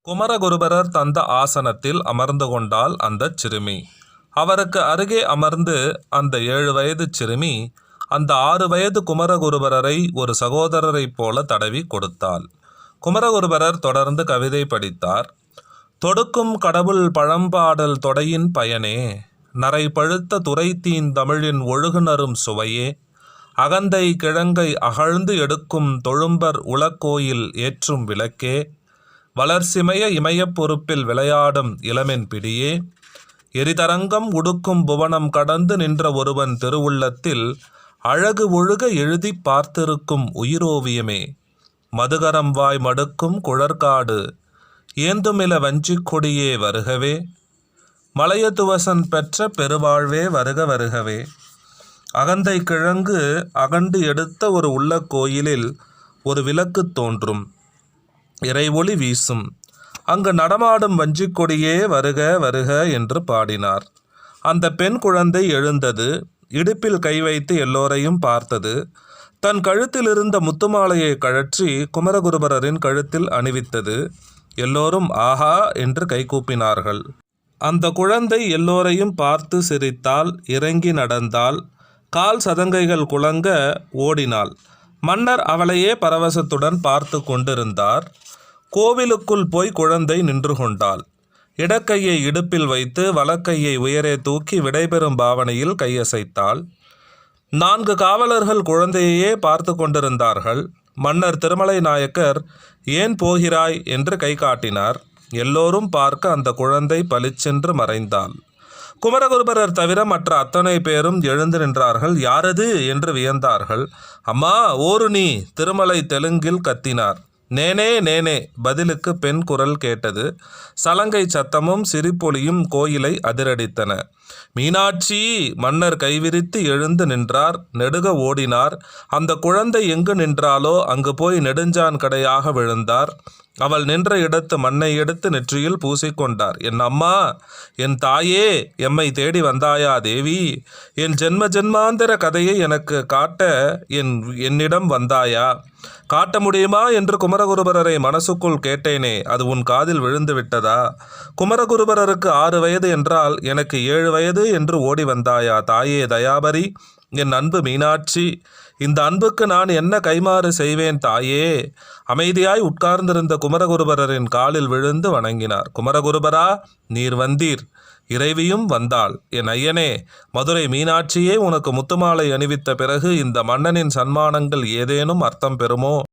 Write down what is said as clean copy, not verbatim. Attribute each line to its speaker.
Speaker 1: குமரகுருபரர் தந்த ஆசனத்தில் அமர்ந்து கொண்டாள் அந்தச் சிறுமி. அவருக்கு அருகே அமர்ந்து அந்த 7 வயது சிறுமி அந்த 6 வயது குமரகுருபரரை ஒரு சகோதரரைப் போல தடவி கொடுத்தாள். குமரகுருபரர் தொடர்ந்து கவிதை படித்தார். தொடுக்கும் கடவுள் பழம்பாடல் தொடையின் பயனே, நரை பழுத்த துரைத்தீன் தமிழின் ஒழுகுநரும் சுவையே, அகந்தை கிழங்கை அகழ்ந்து எடுக்கும் தொழும்பர் உளக்கோயில் ஏற்றும் விளக்கே, வளர்சிமைய இமயப் பொறுப்பில் விளையாடும் இளமென் பிடியே, எரிதரங்கம் உடுக்கும் புவனம் கடந்து நின்ற ஒருவன் திருவுள்ளத்தில் அழகு ஒழுக எழுதி பார்த்திருக்கும் உயிரோவியமே, மதுகரம் வாய் மடுக்கும் குழற்காடு ஏந்துமில வஞ்சிக் கொடியே வருகவே, மலையதுவசன் பெற்ற பெருவாழ்வே வருக வருகவே. அகந்தை கிழங்கு அகண்டு எடுத்த ஒரு உள்ள கோயிலில் ஒரு விளக்கு தோன்றும், இறை ஒளி வீசும், அங்கு நடமாடும் வஞ்சிக் கொடியே வருக வருக என்று பாடினார். அந்த பெண் குழந்தை எழுந்தது, இடுப்பில் கை வைத்து எல்லோரையும் பார்த்தது. தன் கழுத்தில் இருந்த முத்துமாலையை கழற்றி குமரகுருபரரின் கழுத்தில் அணிவித்தது. எல்லோரும் ஆஹா என்று கைகூப்பினார்கள். அந்த குழந்தை எல்லோரையும் பார்த்து சிரித்தாள், இறங்கி நடந்தாள், கால் சதங்கைகள் குலங்க ஓடினாள். மன்னர் அவளையே பரவசத்துடன் பார்த்து கொண்டிருந்தார். கோவிலுக்குள் போய் குழந்தை நின்று கொண்டாள். இடக்கையை இடுப்பில் வைத்து வலக்கையை உயரே தூக்கி விடைபெறும் பாவனையில் கையசைத்தாள். 4 காவலர்கள் குழந்தையையே பார்த்து கொண்டிருந்தார்கள். மன்னர் திருமலை நாயக்கர் ஏன் போகிறாய் என்று கை காட்டினார். எல்லோரும் பார்க்க அந்த குழந்தை பளிச்சென்று மறைந்தாள். குமரகுருபரர் தவிர மற்ற அத்தனை பேரும் எழுந்து நின்றார்கள். யாரது என்று வியந்தார்கள். அம்மா ஓரு நீ, திருமலை தெலுங்கில் கத்தினார். நேனே நேனே பதிலுக்கு பெண் குரல் கேட்டது. சலங்கை சத்தமும் சிரிப்பொலியும் கோயிலை அதிரடித்தன. மீனாட்சி! மன்னர் கைவிரித்து எழுந்து நின்றார். நெடுக ஓடினார். அந்த குழந்தை எங்கு நின்றாலோ அங்கு போய் நெடுஞ்சான் கடையாக விழுந்தார். அவள் நின்ற இடத்து மண்ணை எடுத்து நெற்றியில் பூசிக்கொண்டார். என் அம்மா, என் தாயே, எம்மை தேடி வந்தாயா தேவி? என் ஜென்ம ஜென்மாந்திர கதையை எனக்கு காட்ட என்னிடம் வந்தாயா? காட்ட முடியுமா என்று குமரகுருபரரை மனசுக்குள் கேட்டேனே, அது உன் காதில் விழுந்து விட்டதா? குமரகுருபரருக்கு 6 வயது என்றால் எனக்கு 7 வயது என்று ஓடி வந்தாயா தாயே தயாபரி? என் அன்பு மீனாட்சி, இந்த அன்புக்கு நான் என்ன கைமாறு செய்வேன் தாயே? அமைதியாய் உட்கார்ந்திருந்த குமரகுருபரரின் காலில் விழுந்து வணங்கினார். குமரகுருபரா, நீர் வந்தீர், இறைவியும் வந்தாள். என் ஐயனே, மதுரை மீனாட்சியே உனக்கு முத்துமாலை அணிவித்த பிறகு இந்த மன்னனின் சன்மானங்கள் ஏதேனும் அர்த்தம் பெறுமோ?